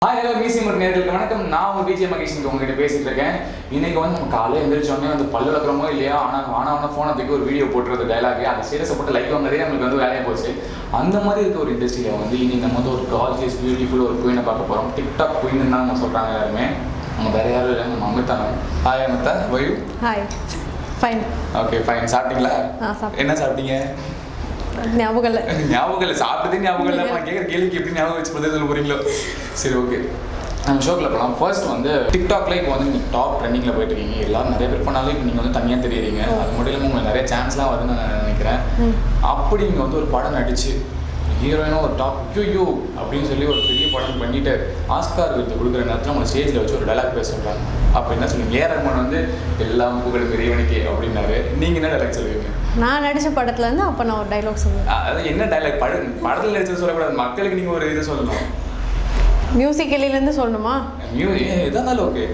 Hi hello மீசி மற்றும் நேர்களுக்கு வணக்கம். நான் உங்கள் விஜய் மகேஷ் உங்ககிட்ட பேசிட்டு இருக்கேன். இன்னைக்கு வந்து நம்ம காலையில் எழுந்திரிச்சோடனே வந்து பல்லு வளர்க்குறோமோ இல்லையா, ஆனால் ஃபோனை தூக்கி ஒரு வீடியோ போட்டுறது டைலாக் அந்த ஸ்டேட்டஸை போட்டு லைக் வாங்குறதே நம்மளுக்கு வந்து வேலையாக போச்சு. அந்த மாதிரி இருக்க ஒரு இண்டஸ்ட்ரியில் வந்து இன்னைக்கு நம்ம வந்து ஒரு கார்ஜியஸ் பியூட்டிஃபுல் ஒரு குயினை பார்க்க போகிறோம். டிக்டாக் குயின்னு தான் நம்ம சொல்கிறாங்க எல்லாருமே. அவங்க வேறு யாரும் இல்லை, நம்ம அமிதா. ஹாய் அமிதா, வயூ? Hi, fine. Okay fine. சாப்பிட்டீங்களா? என்ன சாப்பிட்டீங்க? ஞாபகம் இல்லை சாப்பிட்டதே ஞாபகம் இல்லை. நான் கேட்குற கேள்விக்கு எப்படி ஞாபகம் வச்சு பதில் சொல்ல போகிறீங்களோ? சரி ஓகே, நம்ம ஷோக்கில் போகலாம். ஃபர்ஸ்ட் வந்து டிக்டாக்ல இப்போ வந்து நீங்கள் டாப் ட்ரெண்டிங்கில் போயிட்டு இருக்கீங்க. எல்லாரும் நிறைய பேர் பண்ணாலும் இப்போ நீங்கள் வந்து தனியாக தெரியுறீங்க. அது மட்டும் இல்லாமல் உங்களுக்கு நிறைய சான்ஸ்லாம் வருதுன்னு நான் நினைக்கிறேன். அப்படி நீங்கள் வந்து ஒரு படம் நடிச்சு ஹீரோயினும் ஒரு டாப் யூ அப்படின்னு சொல்லி ஒரு பெரிய படம் பண்ணிட்டு ஆஸ்கார் விருது கொடுக்குற நேரத்தில் உங்களை ஸ்டேஜில் வச்சு ஒரு டைலாக் பேச சொல்கிறாங்க. அப்போ என்ன சொல்லுவீங்க? ஏஆர் வந்து எல்லாம் புகழும் இறைவனுக்கே அப்படின்னாரு. நீங்கள் என்ன டைலாக் சொல்லுவீங்க? நான் நடித்த படத்துலேருந்து அப்போ நான் ஒரு டைலாக் சொல்லுவேன். அதாவது என்ன டைலாக்? படத்தில் நடிச்சது சொல்லக்கூடாது, மக்களுக்கு நீங்கள் ஒரு இது சொல்லணும். மியூசிக்கலிலேருந்து சொல்லணுமா? எதானாலும் ஓகே.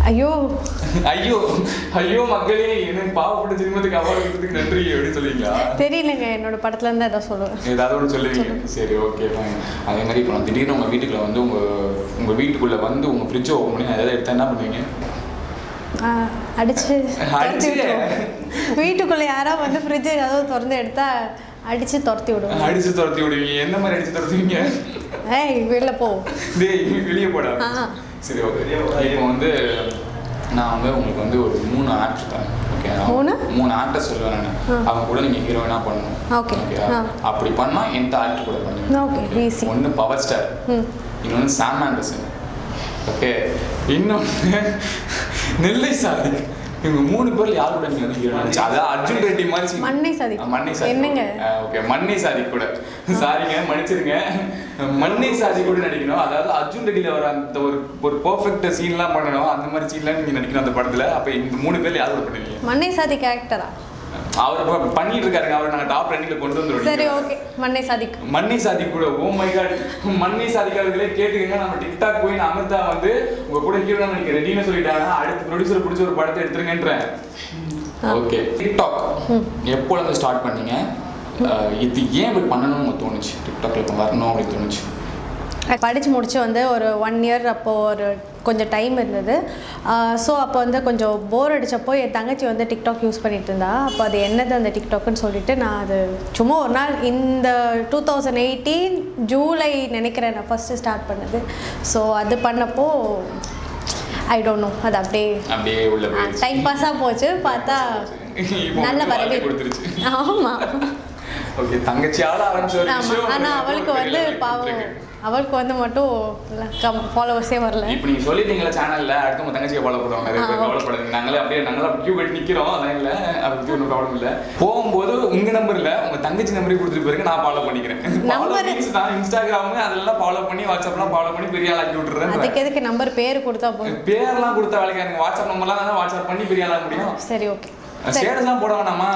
ஐயோ ஐயோ ஐயோ மக்களே, எனக்கு பாவப்பட்ட ஜென்மத்துக்கு அவார்டு கொடுத்ததுக்கு நன்றி அப்படின்னு சொல்லுவீங்களா? தெரியலங்க, என்னோட படத்துலேருந்து எதாவது சொல்லுவேன். ஏதாவது ஒன்று சொல்லுவீங்க. சரி ஓகே ஃபைன். அதே மாதிரி இப்போ நான் திடீர்னு உங்கள் வீட்டுக்குள்ள வந்து உங்கள் வீட்டுக்குள்ளே வந்து உங்கள் ஃப்ரிட்ஜை ஓப்பன் பண்ணி ஏதாவது எடுத்தால் என்ன பண்ணுவீங்க? அடிச்சு வீட்டுக்குள்ளே யாராவது வந்து ஃப்ரிட்ஜை ஏதாவது திறந்து எடுத்தா அடிச்சு துரத்தி விடுவோம். அடிச்சு துரத்தி விடுவீங்க? என்ன மாதிரி அடிச்சு துரத்துவீங்க? ஏய் வெளில போ, வெளியே போடா. சரி ஓகே, இப்போ வந்து நான் வந்து உங்களுக்கு வந்து ஒரு 3 ஆக்டர் தரேன். ஓகே, 3 ஆக்டர் சொல்லுவேன் நான். அவங்க கூட நீங்கள் ஹீரோயினாக பண்ணணும். ஓகே, அப்படி பண்ணால் எந்த ஆக்டர் கூட பண்ணுவீங்க? ஓகே, ஒன்று பவர் ஸ்டார், இன்னொன்று சாம் ஆண்டர்சன், ஓகே, இன்னொன்று நெல்லை சாதிக். இவங்க 3 பேர்ல யார் கூட நீங்க வந்து ஹீரோயினா? அதாவது அர்ஜுன் ரெட்டி மாதிரி மண்ணை சாதிக். மண்ணை சாதிக் என்னங்க? ஓகே, மண்ணை சாதிக் கூட. சாரிங்க, மன்னிச்சிருங்க. மண்ணை சாதிக் கூட நடிக்கணும். அதாவது அர்ஜுன் ரெட்டில வர அந்த ஒரு பெர்ஃபெக்ட் சீன்லாம் பண்ணணும். அந்த மாதிரி சீன்லாம் நீங்க நடிக்கணும் அந்த படத்துல. அப்ப இந்த 3 பேர்ல யார் கூட பண்ணுவீங்க? மண்ணை சாதிக் ஆக்டரா? அவர் பண்ணிட்டு இருக்காருங்க. அவர் நாங்கள் டாப் ட்ரெண்டிங்ல கொண்டு வந்துருவோம். சரி ஓகே, மண்ணை சாதிக். மண்ணை சாதிக் கூட. ஓ மை காட், மண்ணை சாதிக் அவர்களே கேட்டுக்கங்க. நம்ம டிக்டாக் குயின் அமிதா வந்து உங்க கூட ஹீரோனா நடிக்க ரெடின்னு சொல்லிட்டாங்க. அடுத்து ப்ரொடியூசர் பிடிச்ச ஒரு படத்தை எடுத்துருங்கன்றேன். ஓகே, டிக்டாக் எப்போது ஸ்டார்ட் பண்ணீங்க? இது ஏன் இப்படி பண்ணணும்னு உங்களுக்கு தோணுச்சு? டிக்டாக்ல இப்போ வரணும் அப்படின்னு தோணுச்சு? படித்து முடிச்சு வந்து ஒரு 1 இயர் அப்போது ஒரு கொஞ்சம் டைம் இருந்தது. ஸோ அப்போ வந்து கொஞ்சம் போர் அடித்தப்போ என் தங்கச்சி வந்து டிக்டாக் யூஸ் பண்ணிகிட்டு இருந்தா. அப்போ அது என்னது அந்த டிக்டாக்னு சொல்லிட்டு நான் அது சும்மா ஒரு நாள் இந்த 2018 ஜூலை நினைக்கிறேன் நான் ஃபஸ்ட்டு ஸ்டார்ட் பண்ணது. ஸோ அது பண்ணப்போ ஐ டோன்ட் நோ, அது அப்படியே உள்ள டைம் பாஸாக போச்சு. பார்த்தா நல்ல வரவேற்பு. ஆமாம் ஓகே, தங்கச்சியால் ஆரம்பிச்ச ஒரு விஷயம். ஆனால் அவளுக்கு வந்து பாவம், அவளுக்கு வந்து மட்டும் ஃபாலோவர்ஸே வரல. இப்போ நீங்கள் சொல்லிட்டீங்களா சேனலில், அடுத்து உங்கள் தங்கச்சியை ஃபாலோ பண்ணுவாங்க. நிறைய பேர் கவலைப்படுங்க. நாங்களாம் கியூ கட்டி நிற்கிறோம். அதான் இல்லை, அதை பற்றி ஒன்றும் ப்ராப்ளம் இல்லை. போகும்போது உங்கள் நம்பர் இல்லை, உங்கள் தங்கச்சி நம்பரே கொடுத்துட்டு போயிருங்க. நான் ஃபாலோ பண்ணிக்கிறேன். நான் இன்ஸ்டாகிராமு அதெல்லாம் ஃபாலோ பண்ணி, வாட்ஸ்அப்லாம் ஃபாலோ பண்ணி பெரிய ஆளாக்கி விட்டுறேன். அதுக்கு எதுக்கு நம்பர் பேர் கொடுத்தா போதும்? பேர்லாம் கொடுத்தா வேலைக்கு எனக்கு வாட்ஸ்அப் நம்பர்லாம் தான் வாட்ஸ்அப் பண்ணி பெரிய ஆளாக முடியும். சரி ஓகே, ஸ்டேட்டஸ்லாம் போட வேணாமா?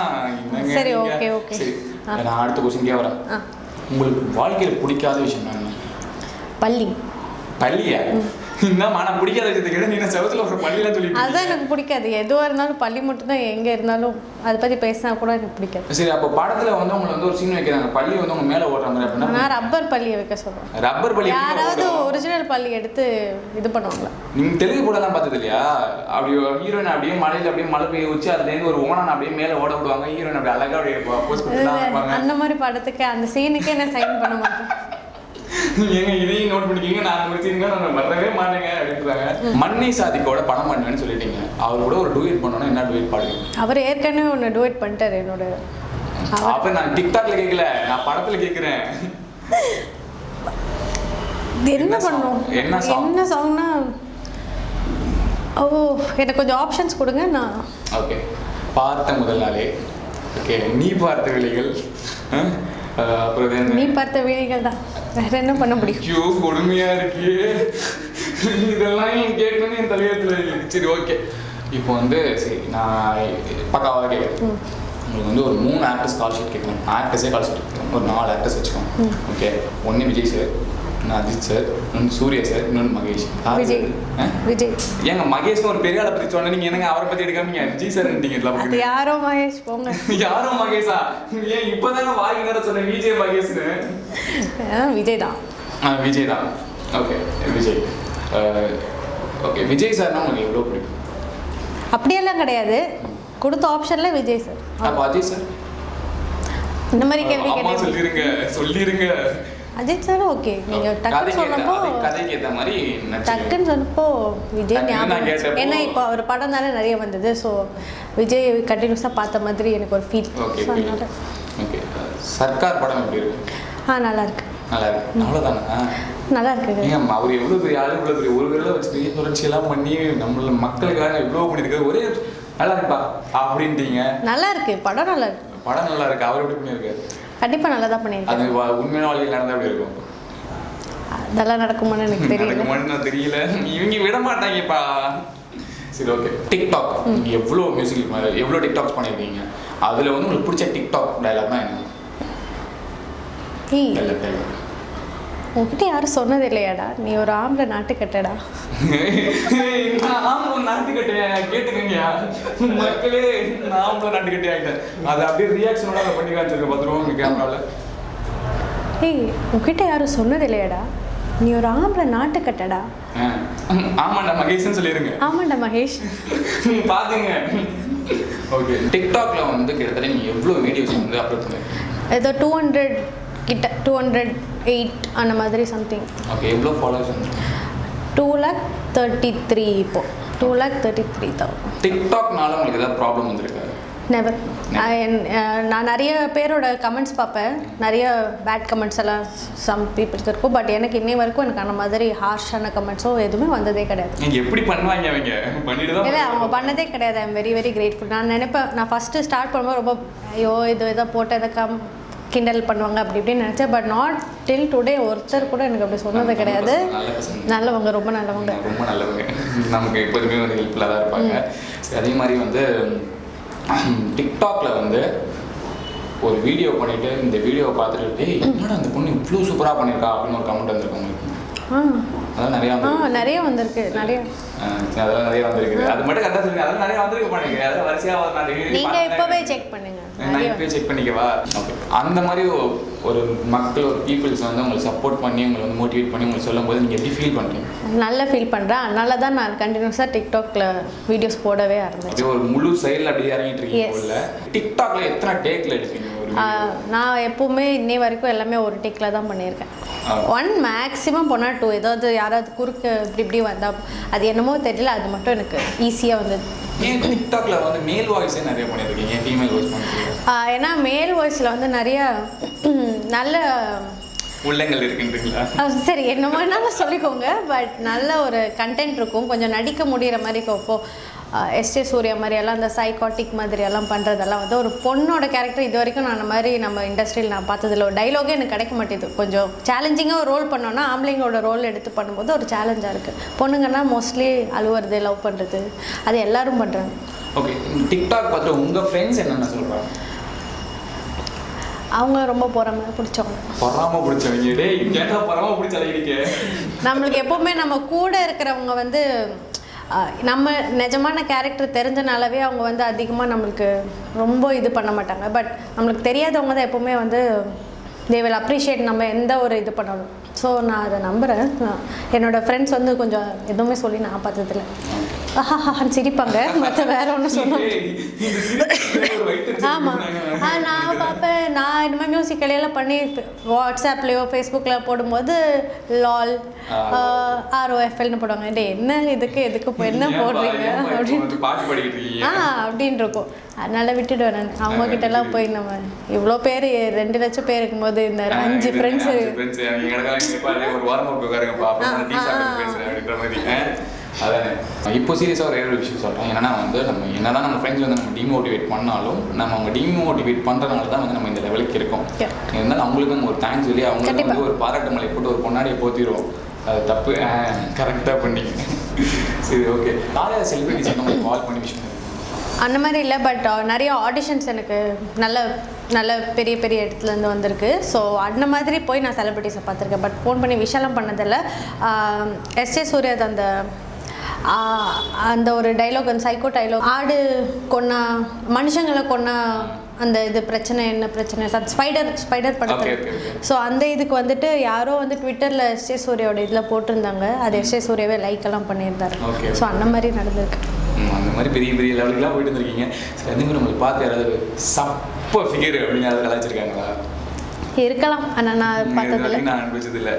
சரி ஓகே ஓகே. சரி, நான் அடுத்த கொஸ்டின் கேட்குறேன். உங்களுக்கு வாழ்க்கையில் பிடிக்காத விஷயம் என்ன? பள்ளியா? என்னம்மா நான் பிடிக்காத விஷயத்தை கேட்ட நீ செவத்தில் ஒரு பள்ளியெல்லாம் சொல்லி? அதுதான் எனக்கு பிடிக்காது. எதுவாக இருந்தாலும் பள்ளி மட்டும்தான். எங்கே இருந்தாலும் அதை பற்றி பேசினா கூட எனக்கு பிடிக்காது. சரி, அப்போ படத்தில் வந்து உங்களை வந்து ஒரு சீன் வைக்கிறாங்க, பள்ளி வந்து உங்க மேலே ஓடுறாங்க அப்படின்னா நான் ரப்பர் பள்ளியை வைக்க சொல்கிறேன். ரப்பர் பள்ளி? யாராவது ஒரிஜினல் பள்ளி எடுத்து இது பண்ணுவாங்களா? நீங்கள் தெலுங்கு படம்லாம் பார்த்தது இல்லையா? அப்படி ஹீரோயின் அப்படியே மழையில் அப்படியே மழை பெய்ய வச்சு அதுலேருந்து ஒரு ஓனான் அப்படியே மேலே ஓட விடுவாங்க. ஹீரோயின் அப்படி அழகாக அப்படியே போஸ்ட் பண்ணி அந்த மாதிரி படத்துக்கு அந்த சீனுக்கே நான் சைன் பண்ண மாட்டேன். ஏங்க இதையும் நோட் பண்ணிக்கிங்க, நான் முடிச்சிருங்க, நான் வரவே மாட்டேங்க அப்படின்றாங்க. மண்ணை சாதிக்கோட படம் பண்ணுவேன்னு சொல்லிட்டீங்க. அவர் கூட ஒரு டூயட் பண்ணோன்னா என்ன டூயட் பாடுங்க? அவர் ஏற்கனவே ஒன்று டூயட் பண்ணிட்டார் என்னோட. அப்போ நான் டிக்டாக்ல கேட்கல, நான் படத்தில் கேட்குறேன். என்ன பண்ணோம்? என்ன சாங்னா? ஓ, எனக்கு கொஞ்சம் ஆப்ஷன்ஸ் கொடுங்க. நான் ஓகே, பார்த்த முதல் நாளே, ஓகே, நீ பார்த்த விலைகள், அப்புறம் நீ பார்த்த வேலைகள் தான். வேற என்ன பண்ண முடியும்? ஐயோ கொடுமையா இருக்கு, இதெல்லாம் கேட்கணும்னு என் தலையத்துல இருக்கு. சரி ஓகே, இப்போ வந்து சரி நான் பக்காவாக கேட்குறேன். உங்களுக்கு வந்து ஒரு 3 ஆக்டர்ஸ் கால் ஷீட் கேட்கணும். ஆக்டர்ஸே கால் ஷீட் கேட்கணும். ஒரு 4 ஆக்டர்ஸ் வச்சுக்கோங்க. ஓகே, ஒன்று விஜய் சார், இன்னும் அஜித் சார், இன்னொன்று சூர்யா சார், இன்னொன்று மகேஷ். விஜய் ஏங்க மகேஷ்னு ஒரு பெரிய ஆளை பற்றி சொன்னா நீங்க என்னங்க அவரை பற்றி எடுக்காமீங்க? விஜய் சார் அது யாரோ மகேஷ் போங்க. யாரோ மகேஷா? ஏன் இப்போதாங்க வாங்கி நேரம் சொன்னேன் விஜய் மகேஷ்னு. விஜய் தான். விஜய் தான். ஓகே விஜய். ஓகே விஜய் சார்னா உங்களுக்கு எவ்வளோ பிடிக்கும்? அப்படியெல்லாம் கிடையாது, கொடுத்த ஆப்ஷனில் விஜய் சார். அப்போ அஜய் சார் இந்த மாதிரி கேள்வி கேட்டீங்க. சொல்லிருங்க. Ajith sir okay. நீங்கள் டக்குன்னு சொன்னப்போ கதைக்கு ஏற்ற மாதிரி டக்குன்னு சொன்னப்போ விஜய் ஞாபகம். ஏன்னா இப்போ அவர் படம் தானே நிறைய வந்தது. ஸோ விஜய் கண்டினியூஸாக பார்த்த மாதிரி எனக்கு ஒரு ஃபீல். ஓகே சர்க்கார் படம் எப்படி இருக்கு? நல்லா இருக்கு. நல்லா இருக்கு. அவ்வளோதானே? நல்லா இருக்குது. ஏன் அவர் எவ்வளோ பெரிய ஆளு, இவ்வளோ பெரிய ஒரு வேலை வச்சு பெரிய தொடர்ச்சியெல்லாம் பண்ணி நம்மள மக்களுக்காக எவ்வளோ பண்ணியிருக்காரு. ஒரே நல்லா இருப்பா அப்படின்ட்டீங்க. நல்லா இருக்கு படம், நல்லா இருக்கு படம், நல்லா இருக்கு. அவர் எப்படி பண்ணியிருக்காரு? கண்டிப்பாக நல்லா தான் பண்ணியிருக்காரு. அது உண்மையான வாழ்க்கையில் நடந்தால் எப்படி இருக்கும்? அதெல்லாம் நடக்குமான்னு எனக்கு தெரியல. இவங்க விட மாட்டாங்கப்பா. சரி ஓகே. டிக்டாக் நீங்கள் எவ்வளோ மியூசிக் எவ்வளோ டிக்டாக்ஸ் பண்ணியிருக்கீங்க, அதில் வந்து உங்களுக்கு பிடிச்ச டிக்டாக் டைலாக் தான் என்ன? உங்ககிட்ட யாரும் சொன்னது இல்லையாடா நீ ஒரு ஆம்பளை நாட்டுக்கட்டடா? நாட்டுக்கட்டையா கேட்டுக்கங்கயா மக்களே, நான் ஆம்பளை நாட்டுக்கட்டே ஆகிட்டேன். அதை அப்படியே ரியாக்ஷனோட அதை பண்ணி காமிச்சிருக்க பார்த்துருவோம் உங்கள் கேமராவில். உங்ககிட்ட யாரும் சொன்னது இல்லையாடா நீ ஒரு ஆம்பளை நாட்டுக்கட்டடா? ஆமாண்டா மகேஷ்னு சொல்லிடுங்க. ஆமாண்டா மகேஷ். பாத்துங்க. ஓகே டிக்டாக்ல வந்து கிட்டத்தட்ட நீங்கள் எவ்வளோ வீடியோஸ் வந்து அப்லோட் பண்ணுங்க? ஏதோ 200 கிட்ட 208 அந்த மாதிரி சம்திங். ஓகே எவ்வளோ ஃபாலோவர்ஸ் வந்து? 233 இப்போ 233,000. டிக்டாக்னால உங்களுக்கு ஏதாவது ப்ராப்ளம் வந்திருக்கா? நெவர். நான் நிறைய பேரோட கமெண்ட்ஸ் பார்ப்பேன், நிறைய பேட் கமெண்ட்ஸ் எல்லாம் சம் பீப்புள்ஸ் இருக்கும். பட் எனக்கு இன்னை வரைக்கும் எனக்கு அந்த மாதிரி ஹார்ஷான கமெண்ட்ஸோ எதுவுமே வந்ததே கிடையாது. நீங்கள் எப்படி பண்ணுவாங்க அவங்க? பண்ணிட்டு தான். இல்லை அவங்க பண்ணதே கிடையாது. I am very very grateful. நான் நினைப்பேன், நான் ஃபஸ்ட்டு ஸ்டார்ட் பண்ணும்போது ரொம்ப ஐயோ இது இதை போட்டு இதை கிண்டல் பண்ணுவாங்க அப்படி இப்படின்னு நினச்சேன். பட் நாட் டில் டுடே ஒருத்தர் கூட எனக்கு அப்படி சொன்னது கிடையாது. நல்லவங்க, ரொம்ப நல்லவங்க. ரொம்ப நல்லவங்க. நமக்கு எப்போதுமே ஒரு ஹெல்ப்ஃபுல்லாக தான் இருப்பாங்க. அதே மாதிரி வந்து டிக்டாக்ல வந்து ஒரு வீடியோ பண்ணிட்டு இந்த வீடியோவை பார்த்துட்டு டேய் என்னடா அந்த பொண்ணு இவ்வளோ சூப்பராக பண்ணியிருக்கா அப்படின்னு ஒரு கமெண்ட் வந்திருக்கு உங்களுக்கு? அதெல்லாம் நிறைய வந்திருக்கு. அதெல்லாம் நிறைய வந்திருக்கு. அது மட்டும் கரெக்டாக சொல்லுங்க. அதெல்லாம் நிறைய வந்திருக்கு பண்ணுங்க. அதெல்லாம் வரிசையாக நீங்கள் இப்போவே செக் பண்ணுங்க. நான் இப்போயே செக் பண்ணிக்கவா? ஓகே அந்த மாதிரி ஒரு மக்கள் ஒரு பீப்புள்ஸ் வந்து உங்களை சப்போர்ட் பண்ணி உங்களை வந்து மோட்டிவேட் பண்ணி உங்களுக்கு சொல்லும் போது நீங்கள் எப்படி ஃபீல் பண்ணுறீங்க? நல்லா ஃபீல் பண்ணுறேன். அதனால தான் நான் கண்டினியூஸாக டிக்டாக்ல வீடியோஸ் போடவே ஆரம்பிச்சேன். ஒரு முழு சைடில் அப்படியே இறங்கிட்டு இருக்கீங்க. டிக்டாக்ல எத்தனை டேக்ல எடுப்பீங்க? நான் எப்போவுமே இன்னை வரைக்கும் எல்லாமே ஒரு டேக்ல தான் பண்ணியிருக்கேன். 1 மேக்ஸிமம் போனால் 2. ஏதாவது யாராவது குறுக்க இப்படி வந்தால் அது என்னமோ தெரியல, அது மட்டும் எனக்கு ஈஸியாக வந்தது. ஏன் டிக்டாக்ல வந்து மேல் வாய்ஸே நிறைய பண்ணியிருக்கீங்க, ஃபீமேல் வாய்ஸ் பண்ணிருக்கீங்க? ஏன்னா மேல் வாய்ஸில் வந்து நிறைய நல்ல உள்ளங்கள் இருக்குன்றீங்களா? சரி என்னமானாலும் சொல்லிக்கோங்க. பட் நல்ல ஒரு கண்டென்ட் இருக்கும், கொஞ்சம் நடிக்க முடிகிற மாதிரி இருக்கும். இப்போது எஸ்டே சூர்யா மாதிரியெல்லாம் அந்த சைக்காட்டிக் மாதிரியெல்லாம் பண்ணுறதெல்லாம் வந்து ஒரு பொண்ணோட கேரக்டர் இது வரைக்கும் நான் அந்த மாதிரி நம்ம இண்டஸ்ட்ரியில் நான் பார்த்ததில்ல. ஒரு டைலாகே எனக்கு கிடைக்க மாட்டேது. கொஞ்சம் சேலஞ்சிங்காக ஒரு ரோல் பண்ணோன்னா ஆம்பளைங்களோட ரோல் எடுத்து பண்ணும்போது ஒரு சேலஞ்சாக இருக்குது. பொண்ணுங்கன்னா மோஸ்ட்லி அழுவுறது, லவ் பண்ணுறது, அது எல்லோரும் பண்ணுறாங்க. ஓகே டிக்டாக் பார்த்து உங்கள் ஃப்ரெண்ட்ஸ் என்னென்ன சொல்கிறாங்க? அவங்க ரொம்ப பிடிச்சவங்க. நம்மளுக்கு எப்போவுமே நம்ம கூட இருக்கிறவங்க வந்து நம்ம நிஜமான கேரக்டர் தெரிஞ்சனாலவே அவங்க வந்து அதிகமாக நம்மளுக்கு ரொம்ப இது பண்ண மாட்டாங்க. பட் நம்மளுக்கு தெரியாதவங்க தான் எப்போவுமே வந்து தே வில் அப்ரிஷியேட் நம்ம எந்த ஒரு இது பண்ணணும். ஸோ நான் அதை நம்புகிறேன். என்னோடய ஃப்ரெண்ட்ஸ் வந்து கொஞ்சம் எதுவுமே சொல்லி நான் பார்த்ததில்ல. சிரிப்பாங்க, மற்ற வேற ஒன்று சொல்லுவாங்க. ஆமாம் நான் பார்ப்பேன். நான் இந்த மாதிரி மியூசிக் கலையெல்லாம் பண்ணி வாட்ஸ்அப்லேயோ ஃபேஸ்புக்கில் போடும்போது லால் ROFLன்னு போடுவாங்க. டே என்ன எதுக்கு என்ன போடுறீங்க அப்படின்னு அப்படின்னு இருக்கும். அதனால விட்டுடுவேன் நான். அவங்ககிட்டலாம் போய் நம்ம இவ்வளோ பேர் 2 லட்சம் பேர் இருக்கும்போது இந்த 5 ஃப்ரெண்ட்ஸு அதானே. இப்போ சீரியஸாக ஒரு விஷயம் சொல்கிறேன். என்னன்னா வந்து நம்ம என்னதான் நம்ம ஃப்ரெண்ட்ஸ் வந்து நம்ம டிமோட்டிவேட் பண்ணாலும் நம்ம அவங்க டிமோட்டிவேட் பண்ணுறதுனால தான் வந்து நம்ம இந்த லெவலுக்கு இருக்கோம். இருந்தாலும் அவங்களுக்கும் ஒரு தேங்க்ஸ் சொல்லி அவங்களுக்கு வந்து ஒரு பாராட்டு மலை போட்டு ஒரு பொன்னாடியை போத்திடுவோம். அது தப்பு. கரெக்டாக பண்ணிங்க. சரி ஓகே. யாராவது செலிபிரிட்டிஸ் நம்ம கால் பண்ணி விஷயம் அந்த மாதிரி இல்லை. பட் நிறைய ஆடிஷன்ஸ் எனக்கு நல்ல பெரிய இடத்துலேருந்து வந்திருக்கு. ஸோ அந்த மாதிரி போய் நான் செலிபிரிட்டிஸை பார்த்துருக்கேன். பட் ஃபோன் பண்ணி விஷயம்லாம் பண்ணதில்லை. எஸ்ஏ சூர்யா அந்த ஒரு டைலாக், அந்த சைக்கோ டைலாக், ஆடு கொன்னா மனுஷங்களை கொன்னா அந்த இது பிரச்சனை என்ன பிரச்சனை ஸ்பைடர் படத்தில். ஸோ அந்த இதுக்கு வந்துட்டு யாரோ வந்து ட்விட்டரில் எஸ்ஜே சூர்யாவோட இதில் போட்டிருந்தாங்க. அது எஸ்ஜே சூர்யாவே லைக் எல்லாம் பண்ணியிருந்தாரு. ஸோ அந்த மாதிரி நடந்திருக்கு. அந்த மாதிரி பெரிய பெரிய லெவலுக்குலாம் போயிட்டு இருந்திருக்கீங்க. சரி, அதே மாதிரி உங்களுக்கு பார்த்து யாராவது சப்ப ஃபிகர் அப்படின்னு யாராவது கலாச்சிருக்காங்களா? இருக்கலாம், ஆனால் நான் பார்த்ததில்ல, நான் அனுபவிச்சதில்லை.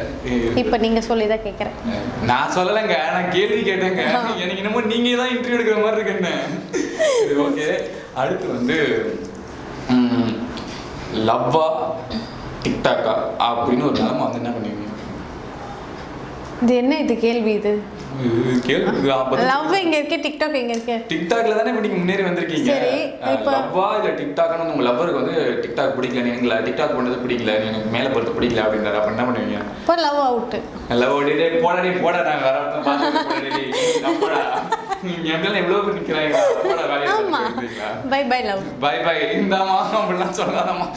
இப்போ நீங்கள் சொல்லி தான் கேட்குறேன். நான் சொல்லலைங்க, நான் கேள்வி கேட்டேங்க. எனக்கு என்னமோ நீங்கள் தான் இன்டர்வியூ எடுக்கிற மாதிரி இருக்குன்னு. சரி, ஓகே. அடுத்து வந்து லவ்வா டிக்டாக்கா அப்படின்னு ஒரு நிலமை வந்து என்ன பண்ணுவீங்க? இது என்ன இது கேள்வி? இது லவ் எங்க இருக்கு, டிக்டாக் எங்க இருக்கு? டிக்டாக்ல தானே நீங்க முன்னேறி வந்திருக்கீங்க. சரி, இப்போ லவ்வா இல்ல டிக்டாக்னு உங்க லவ்வருக்கு வந்து டிக்டாக் பிடிக்கல, நீங்க டிக்டாக் பண்ணது பிடிக்கல, எனக்கு மேல போறது பிடிக்கல அப்படிங்கற அப்ப என்ன பண்ணுவீங்க? இப்போ லவ் அவுட். லவ் டே போடா நான் வேற ஒருத்தன் பார்த்து போடா நம்மடா நீங்க எப்படிலாம் எவ்வளவு நிக்கிறாங்க போடா வேலைய பாருங்க. Bye bye love, bye bye இந்தாமா அப்படிலாம் சொல்லாதம்மா.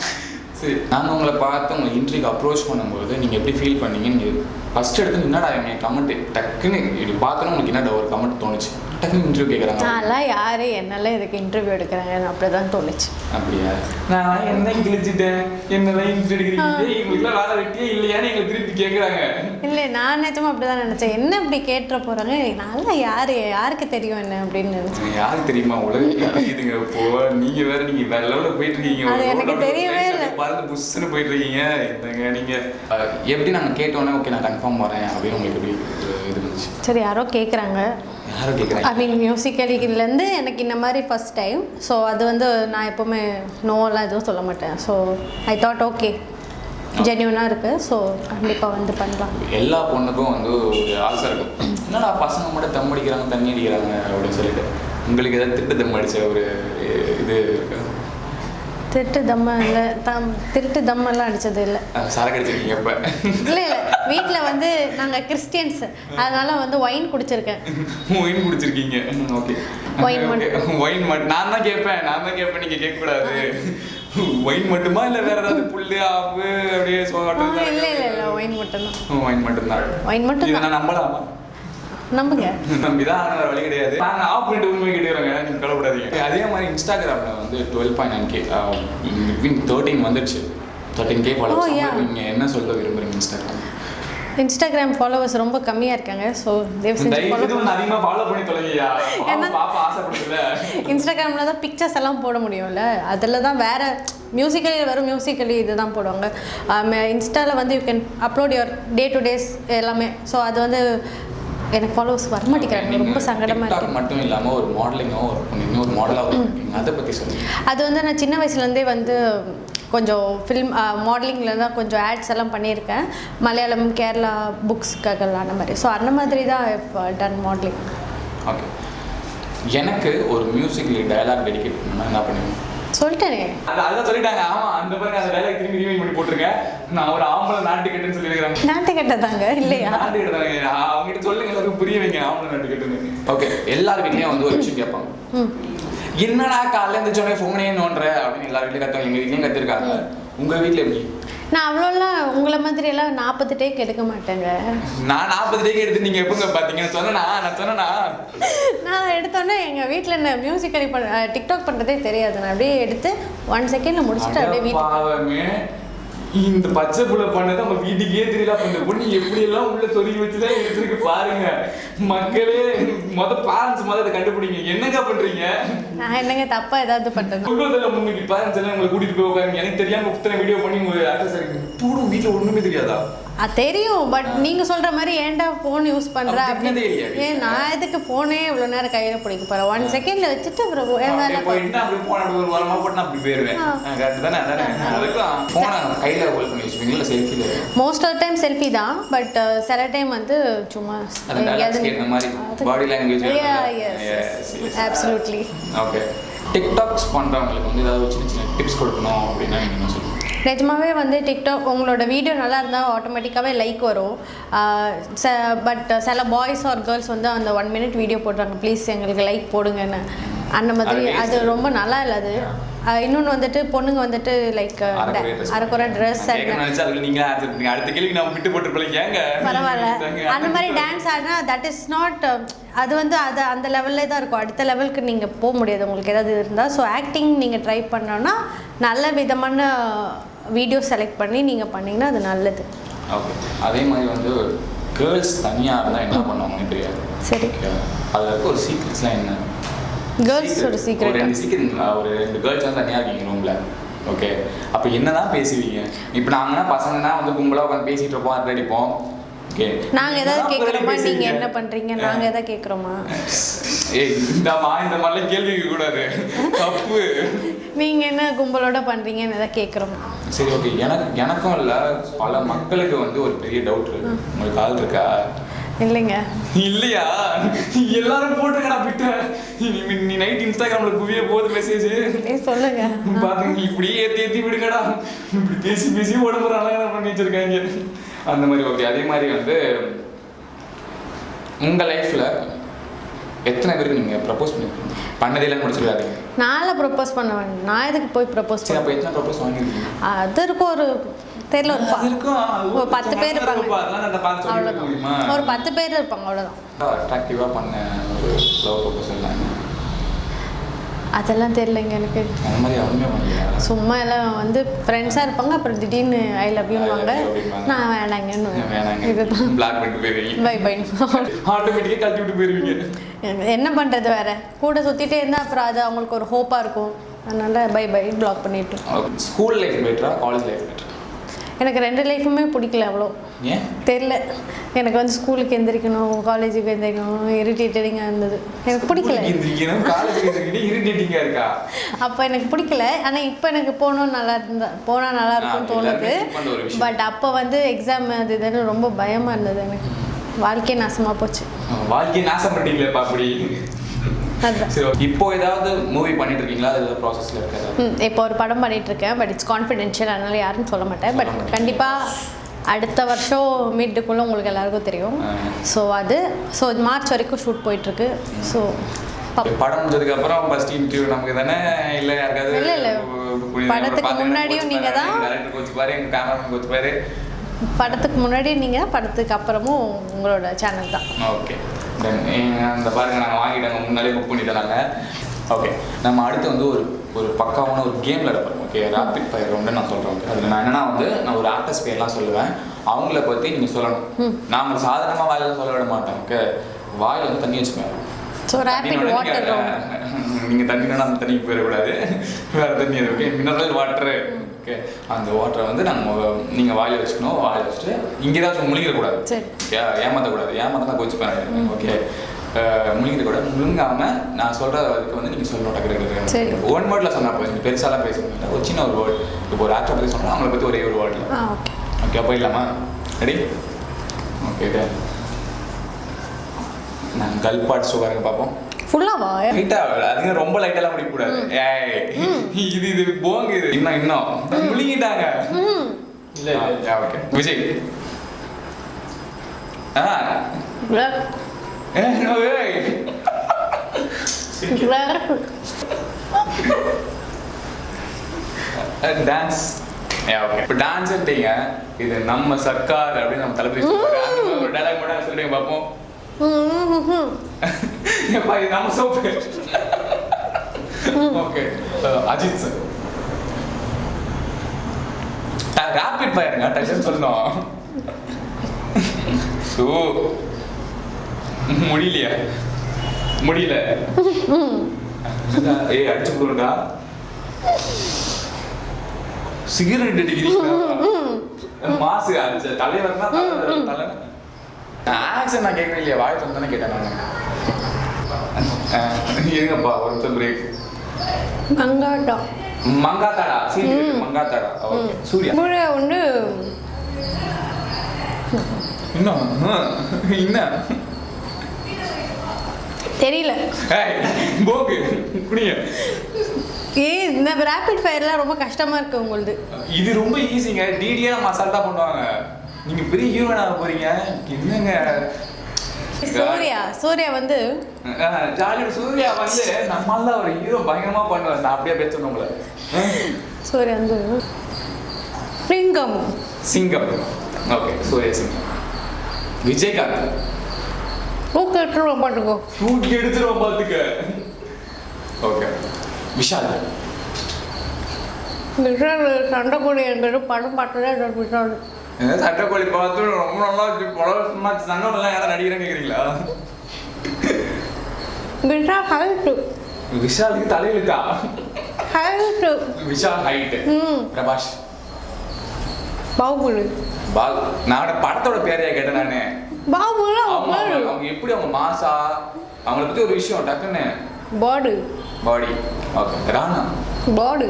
சரி, நாங்கள் உங்களை பார்த்து உங்களை இன்டர்வியூக்கு அப்ரோச் பண்ணும்போது நீங்கள் எப்படி ஃபீல் பண்ணீங்க? நீங்கள் ஃபஸ்ட் எடுத்து என்னடா என் கமெண்ட் டக்குன்னு இப்படி பார்த்தோன்னா உங்களுக்கு என்னடா ஒரு கமெண்ட் தோணுச்சு? டக்குன்னு இன்டர்வியூ கேட்குறாங்க. நான்லாம் யார் என்னெல்லாம் இதுக்கு இன்டர்வியூ எடுக்கிறாங்கன்னு அப்படி தான் தோணுச்சு. அப்படியா? நான் என்ன கிழிச்சிட்டேன், என்னெல்லாம் இன்டர்வியூ எடுக்கிறீங்க, இவங்களுக்குலாம் வேலை வெட்டியே இல்லையான்னு எங்களை திருப்பி கேட்குறாங்க. இல்லை, நான் நிஜமா அப்படி தான் நினச்சேன். என்ன இப்படி கேட்டுற போகிறாங்க, நல்லா யாருக்கு தெரியும் என்ன அப்படின்னு நினச்சேன். யாருக்கு தெரியுமா? உலகத்துக்கு தெரியுதுங்க. இப்போ நீங்கள் வேறு வேற லெவலில் போயிட்டு இருக்கீங்க. அது எனக்கு தெரியவே இல்லை. பார்த்து புஷ்ஷுன்னு போயிட்டு இருக்கீங்க. என்னங்க நீங்கள் எப்படி நாங்கள் கேட்டோன்னே ஓகே நான் கன்ஃபார்ம் வரேன் அப்படின்னு உங்களுக்கு எப்படி இது இருந்துச்சு? சரி, யாரோ கேட்குறாங்க. யாரோ கேட்குறாங்க. ஐ மீன் மியூசிக்கலிலேருந்து எனக்கு இந்த மாதிரி ஃபஸ்ட் டைம். ஸோ அது வந்து நான் எப்போவுமே நோலாம் எதுவும் சொல்ல மாட்டேன். ஸோ ஐ தாட் ஓகே ஜென்யூனாக இருக்குது, ஸோ கண்டிப்பாக வந்து பண்ணலாம். எல்லா பொண்ணுக்கும் வந்து ஒரு ஆசை இருக்கும், என்னடா பசங்க மட்டும் தம் அடிக்கிறாங்க தண்ணி அடிக்கிறாங்க அப்படின்னு சொல்லிட்டு. உங்களுக்கு ஏதாவது திட்டு தம் அடித்த ஒரு இது இருக்கு? திருட்டு தம்மெல்லாம் அடித்தது இல்லை. சரக்கு அடிச்சிருக்கீங்க இப்போ? இல்லை இல்லை, வீட்டில் வந்து நாங்கள் கிறிஸ்டியன்ஸ், அதனால வந்து ஒயின் குடிச்சிருக்கேன். ஒயின் குடிச்சிருக்கீங்க? ஓகே. ஒயின் மட்டும் நான் தான் கேட்பேன் நீங்கள் கேட்கக்கூடாது. ஒயின் மட்டுமா இல்லை வேற ஏதாவது புல்லு ஆப்பு அப்படியே சொல்ல? இல்லை இல்லை இல்லை, ஒயின் மட்டும்தான். ஒயின் மட்டும்தான். ஒயின் மட்டும் நான் நம்பலாமா? நம்புங்க. நம்பிதான் வேற வழி கிடையாது. நாங்கள் ஆஃப் பண்ணிட்டு உண்மை கேட்டுக்கிறோங்க, நீங்கள் கவலைப்படாதீங்க. அதே மாதிரி இன்ஸ்டாகிராமில் வந்து 12.9K 13 வந்துடுச்சு. 13K followers. நீங்கள் என்ன சொல்ல விரும்புறீங்க? இன்ஸ்டாகிராம் ஃபாலோவர்ஸ் ரொம்ப கம்மியாக இருக்காங்க. ஸோ அதிகமாக ஃபாலோ பண்ணி தொலைங்கயா, பாப்பா ஆசைப்படுதுல. இன்ஸ்டாகிராமில் தான் பிக்சர்ஸ் எல்லாம் போட முடியும்ல, அதில் தான் வேறு மியூசிக்கலி வரும். மியூசிக்கலி இது தான் போடுவாங்க. இன்ஸ்டாவில் வந்து you can upload your day two days எல்லாமே. ஸோ அது வந்து எனக்கு ஃபாலோவர்ஸ் வர மாட்டேங்கிறாங்க, ரொம்ப சங்கடமாக இருக்குது. மட்டும் இல்லாமல் ஒரு மாடலிங்காகவும் இருக்கும், இன்னொரு மாடலாகவும் இருக்கும். அதை பற்றி சொல்லுங்கள். அது வந்து நான் சின்ன வயசுலேருந்தே வந்து கொஞ்சம் ஃபிலிம் மாடலிங்கில் தான் கொஞ்சம் ஆட்ஸ் எல்லாம் பண்ணியிருக்கேன். மலையாளம், கேரளா புக்ஸ்க்காக அந்த மாதிரி. ஸோ அந்த மாதிரி தான் டன் மாடலிங். ஓகே. எனக்கு ஒரு மியூசிக்லி டயலாக் டெடிகேட் பண்ணால் என்ன பண்ணுவேன்? சொல்லிட்டேனே, அதான் சொல்லிட்டாங்க. ஆமாம், அந்த பாருங்க அந்த டயலாக் திரும்பி ரிவைண்ட் பண்ணி போட்டுருங்க. நான் ஒரு ஆம்பளை நாட்டுக்கட்டுன்னு சொல்லியிருக்கிறேன். நாட்டுக்கட்டை தாங்க இல்லையா? நாட்டுக்கட்டை தாங்க. அவங்ககிட்ட சொல்லுங்க, எல்லாருக்கும் புரிய வைங்க ஆம்பளை நாட்டுக்கட்டுன்னு. ஓகே. எல்லார் வீட்லேயும் வந்து ஒரு விஷயம் கேட்பாங்க, என்னடா காலையில் இருந்துச்சோடனே ஃபோனே நோண்டுற அப்படின்னு. எல்லார் வீட்லையும் கற்றுவாங்க, எங்கள் வீட்லையும் கற்றுருக்காங்க. உங்கள் வீட்டில் எப்படி? நான் அவ்வளோலாம் உங்களை மாதிரி எல்லாம் 40 டேக் எடுக்க மாட்டேங்க. நான் 40 டேக் எடுத்து நீங்கள் எப்போங்க பார்த்தீங்கன்னு சொன்னேன்னா நான் எடுத்தோன்னே எங்கள் வீட்டில் என்ன மியூசிக்கலி டிக்டாக் பண்ணுறதே தெரியாது. நான் அப்படியே எடுத்து 1 செகண்டில் முடிச்சுட்டு அப்படியே வீட்டுக்கு. இந்த பச்சை புள்ள பண்ணது அவங்க வீட்டுக்கே தெரியல. அந்த பொண்ணு எப்படி எல்லாம் உள்ள சொருகி வச்சுதான் எடுத்துருக்கு பாருங்க. மக்களே பேரண்ட்ஸ் அதை கண்டுபிடிங்க. என்னங்க பண்றீங்க? நான் என்னங்க தப்பா ஏதாவது பண்றேன்? முன்னுக்கு பேரண்ட்ஸ் எல்லாம் உங்களை கூட்டிட்டு போய் உட்காருங்க. எனக்கு தெரியாம இத்தனை வீடியோ பண்ணி உங்க அட்ரஸ் வீட்டுல ஒண்ணுமே தெரியாதா? தெரியும், பட் நீங்க சொல்ற மாதிரி ஏன்டா போன் யூஸ் பண்ற அப்படின்னு. ஏன் நான் எதுக்கு போனே இவ்வளவு நேரம் கையில பிடிக்க போறேன்? 1 செகண்ட்ல வச்சுட்டு அப்புறம் போயிட்டு அப்படி போன் அப்படி ஒரு வாரமா போட்டு அப்படி போயிருவேன். கரெக்ட் தானே? அதானே அதுக்கும் போன கையில ஹோல்ட் பண்ணி வச்சுப்பீங்களா? செல்ஃபில மோஸ்ட் ஆஃப் டைம் செல்ஃபி தான், பட் சில டைம் வந்து சும்மா இந்த மாதிரி body language. Absolutely. Okay. TikToks பண்றவங்களுக்கு வந்து ஏதாவது சின்ன சின்ன டிப்ஸ் கொடுக்கணும் அப்படின்னா நீங்க என்ன சொல்லுங்க? நிஜமாவே வந்து டிக்டாக் உங்களோட வீடியோ நல்லா இருந்தால் ஆட்டோமேட்டிக்காகவே லைக் வரும். பட் சில பாய்ஸ் ஆர் கேர்ள்ஸ் வந்து அந்த 1 மினிட் வீடியோ போடுறாங்க, ப்ளீஸ் எங்களுக்கு லைக் போடுங்கன்னு. அந்த மாதிரி அது ரொம்ப நல்லா இல்லை அது. இன்னொன்று வந்துட்டு பொண்ணுங்க வந்துட்டு லைக் அரைக்குறை ட்ரெஸ் அடுத்த கேள்வி நான் விட்டு போட்டுருப்பேன் ஏங்க பரவாயில்ல அந்த மாதிரி டான்ஸ் ஆடினா தட் இஸ் நாட் அது வந்து அது அந்த லெவல்லே தான் இருக்கும். அடுத்த லெவலுக்கு நீங்கள் போக முடியாது உங்களுக்கு ஏதாவது இருந்தால். ஸோ ஆக்டிங் நீங்கள் ட்ரை பண்ணோன்னா நல்ல விதமான வீடியோ செலக்ட் பண்ணி நீங்கள் பண்ணிங்கன்னா அது நல்லது. ஓகே. அதே மாதிரி வந்து கேர்ள்ஸ் தனியாக இருந்தால் என்ன பண்ணுவாங்கன்னு தெரியாது. சரி, அதில் இருக்க ஒரு சீக்ரெட்ஸ்லாம் என்ன? கேர்ள்ஸ் ஒரு சீக்ரெட் ஒரு 2 கேர்ள்ஸ் வந்து தனியாக இருக்கீங்க ரூமில். ஓகே. அப்போ என்ன தான் பேசுவீங்க? இப்போ நாங்கன்னா பசங்கன்னா வந்து கும்பலாக உட்காந்து பேசிகிட்டு இருப்போம், அரட்டை அடிப்போம். ஓகே. நாங்கள் எதாவது கேட்குறோமா? நீங்கள் என்ன பண்ணுறீங்க? நாங்கள் எதாவது கேட்குறோமா? இந்த மாதிரிலாம் கேள்வி கூடாது, தப்பு. நீங்கள் என்ன கும்பலோட பண்ணுறீங்கன்னு எதாவது கேட்குறோமா? சரி, ஓகே. எனக்கும் இல்லை, பல மக்களுக்கு வந்து ஒரு பெரிய டவுட் இருக்கு. உங்களுக்கு ஆள் இருக்கா? இல்லைங்க. இல்லையா? எல்லாரும் போட்டுக்கடா பிட்ட. நீ நைட் இன்ஸ்டாகிராம்ல குவிய போகுது மெசேஜ். சொல்லுங்க பாருங்க, இப்படியே ஏத்தி விடுங்கடா. இப்படி பேசி உடம்பு அழகாக பண்ணி வச்சிருக்காங்க அந்த மாதிரி. ஓகே. அதே மாதிரி வந்து உங்க லைஃப்ல எத்தனை பேருக்கு நீங்க ப்ரப்போஸ் பண்ணிருக்கீங்க? பண்ணதெல்லாம் முடிச்சிருக்காரு. நான் ப்ரப்போஸ் பண்ண வேண்டாம். நான் எதுக்கு போய் ப்ரப்போஸ் பண்ண? அப்போ எத்தனை ப்ரப்போஸ் வாங்கிருக்கீங்க? அது இருக்கும் ஒரு தெரியல, ஒரு 10 பேர் இருப்பாங்க. அவ்வளோதான், ஒரு 10 பேர் இருப்பாங்க, அவ்வளோதான். அட்ராக்டிவாக பண்ண ஒரு லவ் ப்ரப்போசல் அதெல்லாம் தெரியலைங்க எனக்கு. அந்த மாதிரி அவனுமே பண்ணலையா? சும்மா எல்லாம் வந்து ஃப்ரெண்ட்ஸாக இருப்பாங்க, அப்புறம் திடீர்னு ஐ லவ் யூன்னுவாங்க. நான் வேணாங்கன்னு இதுதான் பிளாக் பண்ணிட்டு போயிருவீங்க. பை பை ஆட்டோமேட்டிக்காக கழட்டி விட்டு போயிருவீங்க. என்ன பண்ணுறது, வேறு கூட சுற்றிட்டே இருந்தால் அப்புறம் அது அவங்களுக்கு ஒரு ஹோப்பாக இருக்கும். அதனால் பை பை பிளாக் பண்ணிவிட்டு. ஸ்கூல் லைஃப் பெட்டரா, காலேஜ் லைஃப் பெட்டரா? எனக்கு 2 லைஃபுமே பிடிக்கல அவ்வளோ. ஏன் தெரில, எனக்கு வந்து ஸ்கூலுக்கு எந்திரிக்கணும், காலேஜுக்கு எந்திரிக்கணும், இரிட்டேட்டிங்காக இருந்தது. எனக்கு பிடிக்கல. அப்போ எனக்கு பிடிக்கல. ஆனால் இப்போ எனக்கு போனால் நல்லா இருக்கும்னு தோணுது. பட் அப்போ வந்து எக்ஸாம் அது இதுன்னு ரொம்ப பயமாக இருந்தது. எனக்கு வாழ்க்கையே நாசமாக போச்சு. வாழ்க்கையை நாசம் பண்ணிட்டீங்களேப்பா அப்படி. இப்போ ஏதாவது மூவி பண்ணிட்டு இருக்கீங்களா? அது ப்ராசஸ்ல இருக்கா? இப்போ ஒரு படம் பண்ணிட்டு இருக்கேன். பட் இட்ஸ் கான்ஃபிடென்ஷியல், அதனால யாரும் சொல்ல மாட்டேன். பட் கண்டிப்பாக அடுத்த வருஷம் மிட்டுக்குள்ளே உங்களுக்கு எல்லாருக்கும் தெரியும். ஸோ மார்ச் வரைக்கும் ஷூட் போயிட்டுருக்கு. ஸோ படம் முடிஞ்சதுக்கு அப்புறம் ஃபர்ஸ்ட் இன்டர்வியூ நமக்கு தானே? இல்லை யாருக்காவது? இல்லை படத்துக்கு முன்னாடியும் நீங்கள் தான். டைரக்டர் கோச் பாரு, எங்கள் கேமராமேன் கோச் பாரு. படத்துக்கு முன்னாடி நீங்கள், படத்துக்கு அப்புறமும் உங்களோட சேனல் தான். ஓகே. அந்த பாருங்க, நாங்கள் வாங்கிட்டாங்க, முன்னாடியே புக் பண்ணி தராங்க. ஓகே. நம்ம அடுத்து வந்து ஒரு பக்காவான ஒரு கேமில் இருப்போம். ஓகே. ரேபிட் ஃபயர் ரவுண்டு நான் சொல்கிறேன். ஓகே. அதில் நான் என்னன்னா வந்து நான் ஒரு ஆக்டர்ஸ் பேர்லாம் சொல்லுவேன். அவங்கள பற்றி நீங்கள் சொல்லணும். நான் சாதாரணமாக வாயில் சொல்ல விட மாட்டேன். ஓகே. வாயில் வந்து தண்ணி வச்சுக்கோங்க. So rapid water round. நீங்கள் தண்ணினா நம்ம தண்ணிக்கு போயிடக்கூடாது, வேறு தண்ணி அது. ஓகே. Mineral water. ஓகே. அந்த வாட்டரை வந்து நீங்கள் வாயில் வச்சுக்கணும். வாயில் வச்சுட்டு இங்கே ஏதாச்சும் முழுங்கிடக்கூடாது. ஏமாற்றக்கூடாது. ஏமாத்தான் கோச்சுப்பேன். ஓகே. முழுங்கிடக்கூடாது. முழுங்காமல் நான் சொல்கிற அதுக்கு வந்து நீங்கள் சொல்லணும். டக்கு 1 வேர்டில் சொன்னால் போய் பெருசாலாம் பேசுங்க. ஒரு சின்ன ஒரு வேர்டு. இப்போ ஒரு ஆக்டரை பற்றி சொன்னால் அவங்கள பற்றி ஒரே ஒரு வேர்டில். ஓகே. போயிடலாமா? ரெடி? ஓகே. நான் கல்பாட் சுகாருங்க பார்ப்போம். ஃபுல்லாவா? லைட்டாக, அதுங்க ரொம்ப லைட்டெல்லாம் முடிக்கக்கூடாது. இது போங்க. இது இன்னும் முழுங்கிட்டாங்க. இல்லை. ஓகே. விஜய். டான்ஸ். ஓகே. இப்போ டான்ஸ்ட்டீங்க, இது நம்ம சர்க்கார் அப்படின்னு நம்ம தளபதி சொல்லுவாங்க. ஒரு டைலாக் மட்டும் சொல்லிட்டு பார்ப்போம். நம்ம soap. Okay. Ajith sir. Rapid ஃபயருங்க, டக்குன்னு சொல்லணும். ஸோ முடியல. அடிச்சு போடுறா. சிகரெட் அடிக்கிறீங்க. மாசு அடிச்ச தலைவர் தான். தலை ஆக்சன் நான் கேட்கவே இல்லையா? வாய் தானே கேட்டேன் நான். இருங்கப்பா ஒரு பிரேக். மங்காத்தாடா. மங்காத்தாடா. ஓகே. சூர்யா ஒன்று என்ன தெரியல. இந்த ரேபிட் ஃபயர்லாம் ரொம்ப கஷ்டமா இருக்கு உங்களுக்கு. இது ரொம்ப ஈஸிங்க. டிடியா நம்ம அசால்ட்டா பண்ணுவாங்க. நீங்க பெரிய ஹீரோயினா போறீங்க. என்னங்க சூர்யா வந்து ஜாலியோட சூர்யா வந்து நம்மளால தான் ஒரு ஹீரோ பயங்கரமா பண்ணுவார். நான் அப்படியே பேசணும் உங்களை. சூர்யா வந்து சிங்கம். ஓகே, சூர்யா சிங்கம். விஜயகாந்த் தூக்கி எடுத்துருவோம் பாத்துக்க. ஓகே, விஷால் சண்டைக்கோழி என்பது படம் பார்த்ததே விஷால். சண்டைக்கோழி பார்த்து ரொம்ப நல்லா சும்மா சண்டைலாம் யாரும் நடிக்கிறேன்னு கேக்குறீங்களா? விஷாலுக்கு தலையிலுக்கா? விஷால் ஹைட். பிரபாஷ் பாகுபலி. நான் படத்தோட பேரையா கேட்டேன் நானு. அவங்க எப்படி அவங்க மாசா அவங்கள பத்தி ஒரு விஷயம் டக்குன்னு பாடி. ஓகே, ராணா பாடி.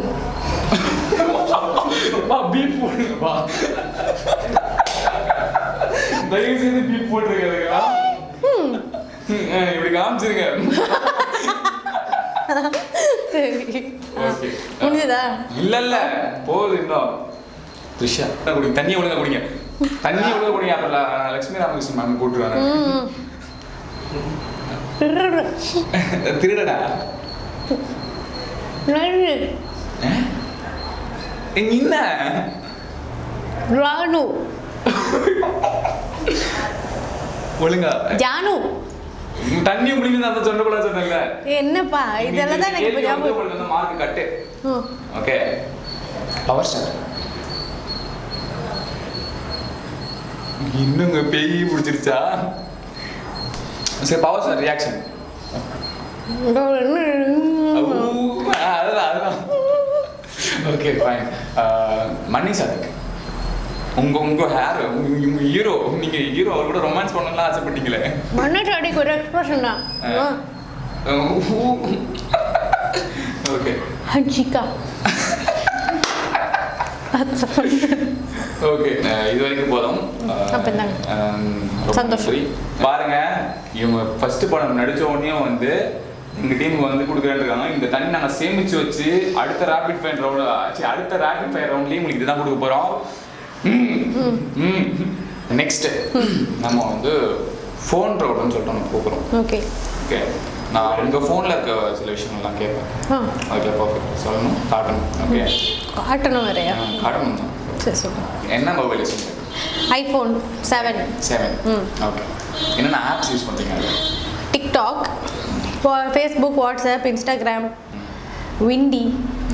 பீப் போடுங்கப்பா, தயவு செய்து பீப் போட்டுருக்கா. இப்படி காமிச்சிருங்க. சரி, முடிஞ்சதா? இல்ல போகுது இன்னும். த்ரிஷா குடிங்க, தண்ணி ஒழுங்கா குடிங்க. அப்புறம் லட்சுமி ராமகிருஷ்ணன் மேம் கூட்டுருவாங்க. திருடடா என்ன ராணு ஒழுங்கா ஜானு தண்ணி முடிஞ்சு அந்த சொன்ன கூட சொன்னல. என்னப்பா இதெல்லாம் தான் எனக்கு ஞாபகம். மார்க் கட்டு. Okay, power star. இன்னுங்க பேய் பிடிச்சிருச்சா? சரி, பவர் ஸ்டார் ரியாக்ஷன். அதுதான். Okay, fine. மணி சாதிக். உங்க ஹேர் உங்க ஹீரோ, நீங்க ஹீரோ அவர் கூட ரொமான்ஸ் பண்ணலாம் ஆசைப்பட்டீங்களே. மணி சாதிக் ஒரு எக்ஸ்பிரஷன் தான். ஓகே, ஹன்சிகா. ஓகே, இது வரைக்கும் போதும். சந்தோஷம். பாருங்க, இவங்க ஃபர்ஸ்ட் படம் நடிச்ச உடனே வந்து எங்க டீமுக்கு வந்து கொடுக்குறேன்னு இந்த தண்ணி நாங்கள் சேமிச்சு வச்சு அடுத்த ரேபிட் ஃபயர் ரவுண்ட்லேயும் உங்களுக்கு இதுதான் கொடுக்க போகிறோம். நெக்ஸ்ட் நம்ம வந்து ஃபோன் ரவுண்டுன்னு சொல்லிட்டு நம்ம போகிறோம். ஓகே, நான் உங்கள் ஃபோனில் இருக்க சில விஷயங்கள்லாம் கேட்பேன். Okay, perfect. சொல்லணும், காட்டணும். ஓகே, காட்டணும் வேறையா? காட்டணும் தான். சரி, சொல்லுங்கள். என்ன மொபைல் யூஸ் பண்ணுறீங்க? iPhone 7. ஓகே, என்னென்ன ஆப்ஸ் யூஸ் பண்ணுறீங்க? TikTok, Facebook, WhatsApp, Instagram, windy,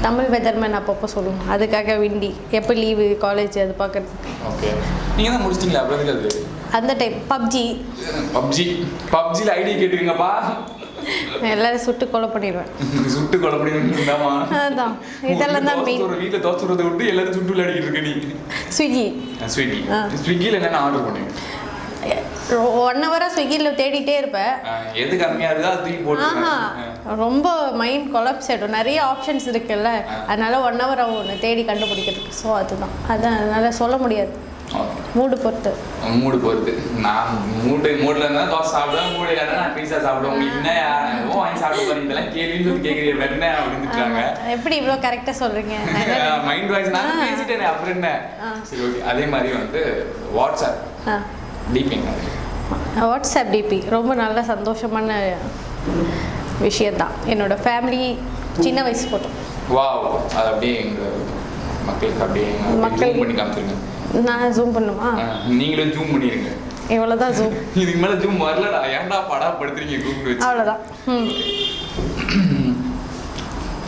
Tamil weatherman அப்பப்போ சொல்லுவோம், அதுக்காக விண்டி. எப்போ லீவு காலேஜ் அது பார்க்குறதுக்கு. ஓகே, நீங்கள் தான் முடிச்சிட்டிங்களா? அப்புறம் அது அந்த டைம் பப்ஜியில் ஐடி கேட்டுருங்கப்பா. எல்லாரும் சுட்டு கொலை பண்ணிடுவேன். சுட்டு கொலை பண்ணிடுவாமா? அதான் இதெல்லாம் தான் மெயின். ஒரு வீட்டில் தோசை விடுறதை விட்டு எல்லாரும் சுட்டு விளையாடிட்டு இருக்க நீ. ஸ்விக்கியில் என்னென்ன ஆர்டர் பண்ணுங்க? 1 hour ஸ்விக்கியில் தேடிட்டே இருப்பேன். எது கம்மியாக இருக்கோ அது தூக்கி போட்டு ரொம்ப மைண்ட் கொலாப்ஸ் ஆகிடும். நிறைய ஆப்ஷன்ஸ் இருக்குல்ல, அதனால 1 hour ஆகும் ஒன்று தேடி கண்டுபிடிக்கிறதுக்கு. ஸோ அதனால சொல்ல முடியாது. மூடு பொறுத்து. நான் மூடில் இருந்தால் தோசை சாப்பிடுவேன், மூடு இல்லைன்னா நான் பீஸா சாப்பிடுவேன். உங்களுக்கு என்ன வாங்கி சாப்பிட்டு போறீங்க? இதெல்லாம் கேள்வின்னு சொல்லி கேட்குறீங்க என்ன அப்படின்னுட்டாங்க. எப்படி இவ்வளோ கரெக்டாக சொல்கிறீங்க? மைண்ட் வாய்ஸ் நான் பேசிட்டேன். அப்புறம் என்ன? சரி, ஓகே. அதே மாதிரி வந்து வாட்ஸ்அப் டிபி. வாட்ஸ்அப் டிபி ரொம்ப நல்ல சந்தோஷமான விஷயந்தான். என்னோட ஃபேமிலி சின்ன வயசு ஃபோட்டோ. வாவ், அது அப்படியே எங்கள் மக்களுக்கு அப்படியே பண்ணி காமிச்சிருங்க. நான் ஜூம் பண்ணுமா? நீங்களும் ஜூம் பண்ணிடுங்க. இவ்வளோதான் ஜூம். இதுக்கு மேலே ஜூம் வரலடா. ஏன்டா படா படுத்துறீங்க கூப்பிட்டு வச்சு? அவ்வளோதான்.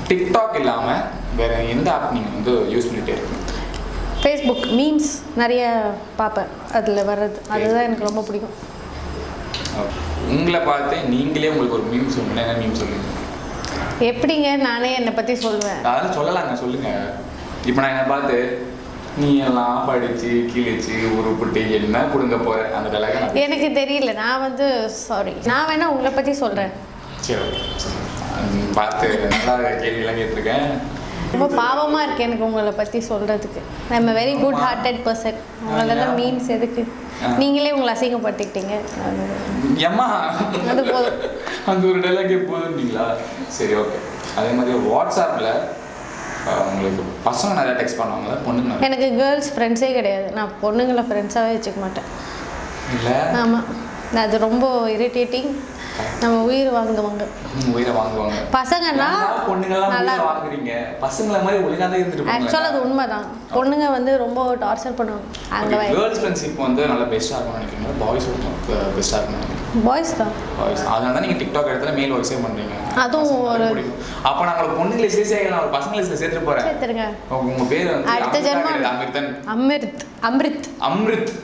டிக்டாக் இல்லாமல் வேற எந்த ஆப் நீங்கள் வந்து யூஸ் பண்ணிட்டே இருக்கீங்க? ஃபேஸ்புக் மீம்ஸ் நிறைய பார்ப்பேன், அதில் வர்றது அதுதான் எனக்கு ரொம்ப பிடிக்கும். உங்களை பார்த்து நீங்களே உங்களுக்கு ஒரு மீம் சொல்லுங்க. என்ன மீம் சொல்லுங்க? எப்படிங்க நானே என்னை பற்றி சொல்லுவேன்? அதெல்லாம் சொல்லலாங்க, சொல்லுங்க. இப்போ நான் என்னை பார்த்து நீ எல்லாம் படிச்சு கிழிச்சு உருப்பிட்டு என்ன கொடுங்க போற அந்த டயலாக் எனக்கு தெரியல. நான் வந்து சாரி, நான் வேணா உங்களை பற்றி சொல்கிறேன். சரி, பார்த்து நல்லா கேள்வியெல்லாம் கேட்டிருக்கேன். ரொம்ப பாவமாக இருக்குது எனக்கு உங்களை பற்றி சொல்கிறதுக்கு. I'm very good hearted person. உங்களெல்லாம் மீன்ஸ் எதுக்கு? நீங்களே உங்களை அசிங்கப்படுத்திக்கிட்டீங்க. ஏம்மா அது போதும், அந்த ஒரு டயலாகே போதுங்களா? சரி, ஓகே. அதே மாதிரி வாட்ஸ்அப்பில் உங்களுக்கு பசங்க நிறையா டெக்ஸ்ட் பண்ணுவாங்களா பொண்ணுங்க? எனக்கு கேர்ள்ஸ் ஃப்ரெண்ட்ஸே கிடையாது. நான் பொண்ணுங்களை ஃப்ரெண்ட்ஸாகவே வச்சுக்க மாட்டேன். இல்லை? ஆமாம், அது ரொம்ப இரிட்டேட்டிங். நம்ம உயிரை வாங்குவாங்க பசங்கன்னா. நல்லா வாங்குறீங்க பசங்கள மாதிரி ஒழுங்கா தான் இருந்துட்டு போறாங்க. ஆக்சுவலா அது உண்மைதான். பொண்ணுங்க வந்து ரொம்ப டார்ச்சர் பண்ணுவாங்க. அங்க கேர்ள்ஸ் ஃப்ரெண்ட்ஷிப் வந்து நல்லா பெஸ்டா இருக்கும்னு நினைக்கிறீங்க, பாய்ஸ் பெஸ்டா இருக்கும்னு நினைக்கிறீங்க? பாய்ஸ் தான். அதனால தான் நீங்க டிக்டாக் இடத்துல மேல் வாய்ஸே பண்றீங்க. அதுவும் ஒரு அப்ப நாங்க பொண்ணுங்களை சேர்த்து ஒரு பசங்களை சேர்த்து போறேன். சேர்த்துருங்க. உங்க பேர் வந்து அடுத்த ஜென்மம் அம்ரித்.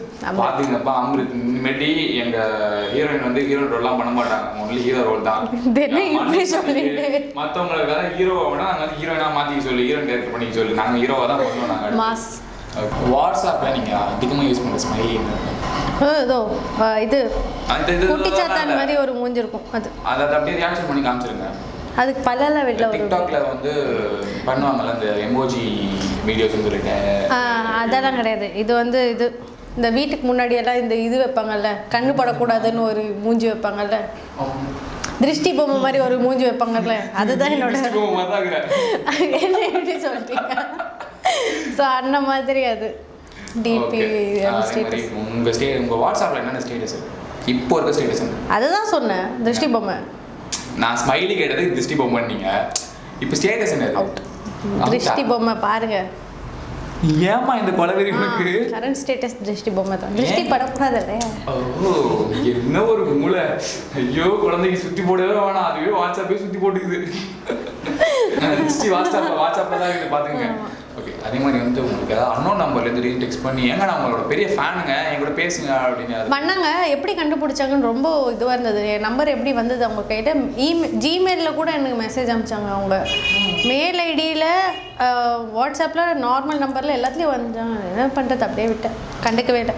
பாத்தீங்கப்பா அம்ரித். இனிமேட்டி எங்க ஹீரோயின் வந்து ஹீரோயின் ரோல்லாம் பண்ண மாட்டாங்க, ஒன்லி ஹீரோ ரோல் தான். மற்றவங்களுக்காக ஹீரோவை விட நாங்கள் வந்து ஹீரோயினா மாற்றிக்க சொல்லி ஹீரோயின் கேரக்டர் பண்ணிக்க சொல்லி நாங்கள் ஹீரோவாக தான் பண்ணுவோம். நாங்கள் வாட்ஸ்அப்பில் நீங்கள் அதிகமாக யூஸ் பண்ணுற ஸ்மைலி ஏதோ இது குட்டிச்சாத்தான் மாதிரி ஒரு மூஞ்சி இருக்கும். அதை அப்படியே ரியாக்ஷன் பண்ணி காமிச்சிருங்க. அதுக்கு பல்லல வெட்ல வரும். டிக்டாக்ல வந்து பண்ணுவாங்கல்ல இந்த எமோஜி வீடியோஸ் சொல்லிட்டு அதெல்லாம் கிடையாது. இது வந்து இது இந்த வீட்டுக்கு முன்னாடி எல்லாம் இந்த இது வைப்பாங்கல்ல, கண்ணு படக்கூடாதுன்னு ஒரு மூஞ்சி வைப்பாங்கல்ல, திருஷ்டி பொம்மை மாதிரி ஒரு மூஞ்சி வைப்பாங்கல்ல, அதுதான் என்னோட. என்ன எப்படி சொல்றீங்க? ஸோ அந்த மாதிரி அது டிபி ஸ்டேட்டஸ். உங்க வாட்ஸ்அப்ல என்னென்ன ஸ்டேட்டஸ் இப்போ இருக்க ஸ்டேட்டஸ்? அதுதான் சொன்னேன், திருஷ்டி பொம்மை. நான் ஸ்மைலி கேட்டது திருஷ்டி பொம்மை, நீங்க இப்போ ஸ்டேட்டஸ் என்ன? திருஷ்டி பொம்மை பாருங்க. ஏமா இந்த கொலவெறி உனக்கு? கரண்ட் ஸ்டேட்டஸ் திருஷ்டி பொம்மை தான். திருஷ்டி படக்கூடாதுல்ல. ஓ என்ன ஒரு மூளை. ஐயோ குழந்தைக்கு சுத்தி போடவே வேணாம், அதுவே வாட்ஸ்அப்பே சுத்தி போட்டுக்குது. திருஷ்டி வாட்ஸ்அப்ல தான் இருக்குது பாத்துங்க. ஓகே, அதே மாதிரி வந்து உங்களுக்கு ஏதாவது அன்னோன் நம்பர்லேருந்து டெக்ஸ்ட் பண்ணி ஏங்க நான் உங்களோட பெரிய ஃபேனுங்க என் கூட பேசுங்க அப்படின்னு பண்ணாங்க. எப்படி கண்டுபிடிச்சாங்கன்னு ரொம்ப இதுவாக இருந்தது. என் நம்பர் எப்படி வந்தது அவங்க கையிட்ட? ஜிமெயிலில் கூட எனக்கு மெசேஜ் அனுப்பிச்சாங்க. அவங்க மெயில் ஐடியில், வாட்ஸ்அப்பில், நார்மல் நம்பரில் எல்லாத்துலேயும் வந்தாங்க. என்ன பண்ணுறது, அப்படியே விட்டேன், கண்டுக்கவே இல்லை.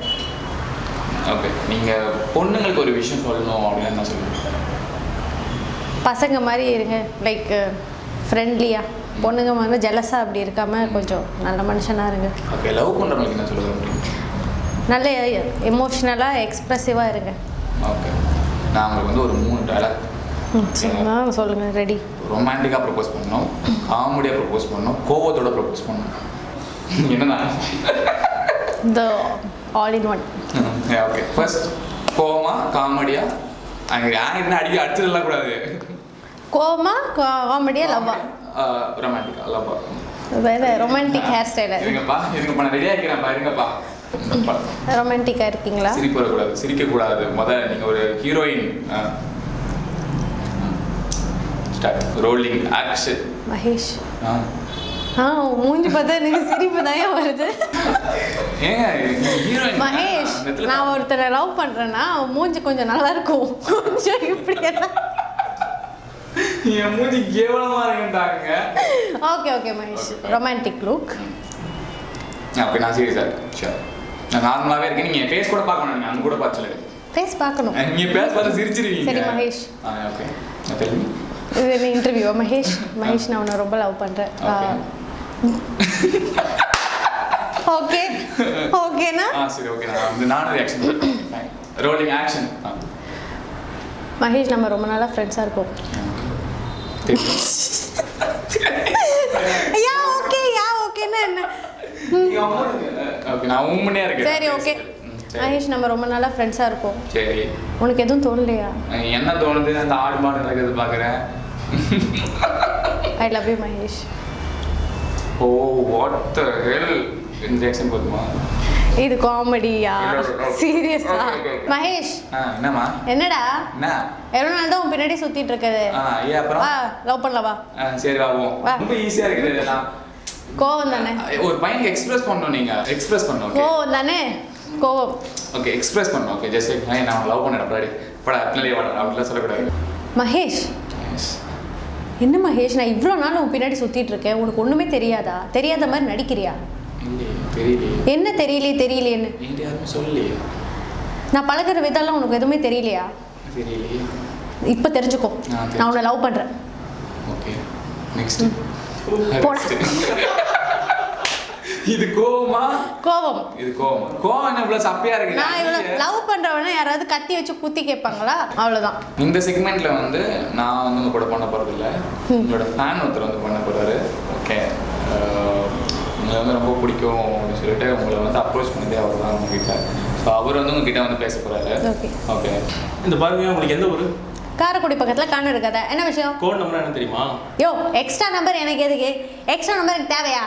ஓகே, நீங்கள் பொண்ணுங்களுக்கு ஒரு விஷயம் சொல்லணும் அப்படின்னு என்ன சொல்லுவீங்க? பசங்க மாதிரி இருங்க, லைக் ஃப்ரெண்ட்லியாக. பொண்ணுங்க வந்து ஜெலஸாக அப்படி இருக்காமல் கொஞ்சம் நல்ல மனுஷனாக இருங்க. ஓகே, லவ் பண்ணுறவங்களுக்கு என்ன சொல்லுவாங்க? நல்ல எமோஷ்னலாக எக்ஸ்ப்ரெசிவாக இருங்க. ஓகே, நான் உங்களுக்கு வந்து ஒரு 3 டைலாக் சொல்லுங்கள். ரெடி. ரொமான்டிக்காக ப்ரப்போஸ் பண்ணணும், காமெடியாக ப்ரப்போஸ் பண்ணணும், கோவத்தோட ப்ரப்போஸ் பண்ணணும். என்னன்னா the all in one. Okay, first கோவமா காமெடியா? அங்கே யாருன்னா அடிச்சதெல்லாம் கூடாது. கோவமா காமெடியா லவ்வா? ரொமான்டிக்கா லவ்வா? வேற ரொமான்டிக் ஹேர் ஸ்டைல். இருங்கப்பா நான் ரெடியாக இருக்கிறேன்ப்பா, இருங்கப்பா. ரொமான்டிக்காக இருக்கீங்களா? சிரிப்பு வரக்கூடாது, சிரிக்கக்கூடாது. முதல்ல நீங்கள் ஒரு heroine. Start rolling action. Mahesh. மூஞ்சி பார்த்தா எனக்கு சிரிப்பு தான் வருது. ஏங்க ஹீரோயின் மகேஷ், நான் ஒருத்தரை லவ் பண்ணுறேன்னா மூஞ்சி கொஞ்சம் நல்லா இருக்கும், கொஞ்சம் இப்படி எல்லாம் என் மூஞ்சி கேவலமா இருக்குன்றாங்க. Okay okay Mahesh, romantic look. Okay, நான் சீரியஸா ஷூர். நான் நார்மலாவே இருக்கேன். நீங்க ஃபேஸ் கூட பார்க்கணும், நீங்க அங்க கூட பார்த்து சொல்லுங்க. ஃபேஸ் பார்க்கணும். நீங்க ஃபேஸ் பார்த்து சிரிச்சிருவீங்க. சரி மகேஷ். ஓகே, நான் தெரியும். இது இன்டர்வியூ. மகேஷ், நான் உன்னை ரொம்ப லவ் பண்றேன். ஓகே ஓகேனா? சரி ஓகே, நான் reaction fine. Rolling action. Mahesh, நம்ம ரொம்ப நாளா ஃப்ரெண்ட்ஸா இருக்கோம். யா ஓகேனா என்ன? ஓகே, நான் உண்மையா இருக்கேன். சரி ஓகே மகேஷ், நம்ம ரொம்ப நாளா ஃப்ரெண்ட்ஸா இருக்கோம். சரி, உனக்கு எதுவும் தோணலையா? என்ன தோணுது? அந்த ஆடு மாடு நடக்கிறது பார்க்குறேன். I love you Mahesh. Oh what the hell. இந்த ரியாக்ஷன் போதுமா? இது காமெடியா சீரியஸா? மகேஷ் என்னம்மா? என்னடா என்ன எவ்வளவு நாள் தான் உன் பின்னாடி சுத்திட்டு இருக்குது? ஏன் அப்புறம் வா லவ் பண்ணலாம் வா. சரி வா, ரொம்ப ஈஸியா இருக்குது இதெல்லாம். கோவம் தானே? ஒரு பையனுக்கு எக்ஸ்பிரஸ் பண்ணணும், நீங்க எக்ஸ்பிரஸ் பண்ணணும். கோவம் தானே? கோவம். ஓகே, எக்ஸ்பிரஸ் பண்ணணும். ஓகே, ஜஸ்ட் லைக் நான் லவ் பண்ணேன் அப்படி பட அப்படியே வாடா அப்படிலாம் சொல்லக்கூடாது. மகேஷ், என்ன மகேஷ், நான் இவ்வளோ நாள் உன் பின்னாடி சுத்திட்டு இருக்கேன், உனக்கு ஒண்ணுமே தெரியாதா? தெரியாத மாதிரி நடிக்கிறியா? என்ன தெரியலையேன்னு சொல்லலையே. நான் பழகிற விதெல்லாம் உனக்கு எதுவுமே தெரியலையா? இப்போ தெரிஞ்சுக்கோ, நான் உன்னை லவ் பண்றேன். ஓகே, நெக்ஸ்ட் போடா. இது கோவமா? கோவம். இது கோவம் என்ன இவ்வளவு சப்பையா இருக்கு? நான் இவ்வளவு லவ் பண்றவனா யாராவது கத்தி வச்சு குத்தி கேட்பாங்களா? அவ்வளவுதான். இந்த செக்மெண்ட்ல வந்து நான் வந்து உங்க கூட பண்ண போறது இல்ல, உங்களோட ஃபேன் ஒருத்தர் வந்து பண்ண போறாரு. ஓகே, உங்களை வந்து ரொம்ப பிடிக்கும் அப்படின்னு சொல்லிட்டு உங்களை வந்து அப்ரோச் பண்ணதே அவர் தான் உங்ககிட்ட. ஸோ இப்போ அவர் வந்து உங்ககிட்ட வந்து பேச போறாரு. Okay okay. இந்த பாருங்க, உங்களுக்கு எந்த ஊர்? காரைக்குடி பக்கத்தில் காண இருக்காத. என்ன விஷயம்? கோட் நம்பர் என்ன தெரியுமா? யோ எக்ஸ்ட்ரா நம்பர் எனக்கு எதுக்கு? எக்ஸ்ட்ரா நம்பர் எனக்கு தேவையா?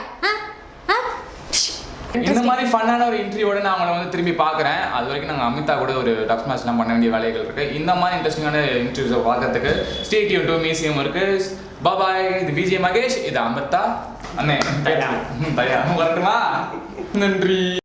இந்த மாதிரி ஃபன்னான ஒரு இன்டர்வியூவோட நான் அவங்களை வந்து திரும்பி பார்க்குறேன். அது வரைக்கும் நாங்கள் அமிதா கூட ஒரு டப் ஸ்மாஷ்லாம் பண்ண வேண்டிய வேலைகள் இருக்குது. இந்த மாதிரி இன்ட்ரெஸ்டிங்கான இன்டர்வியூஸை பார்க்கறதுக்கு ஸ்டே டியூன் டு மியூசியம் இருக்குது. பாய். இது பிஜே மகேஷ், இது அமிர்தா அண்ணே. தயா வரட்டுமா? நன்றி.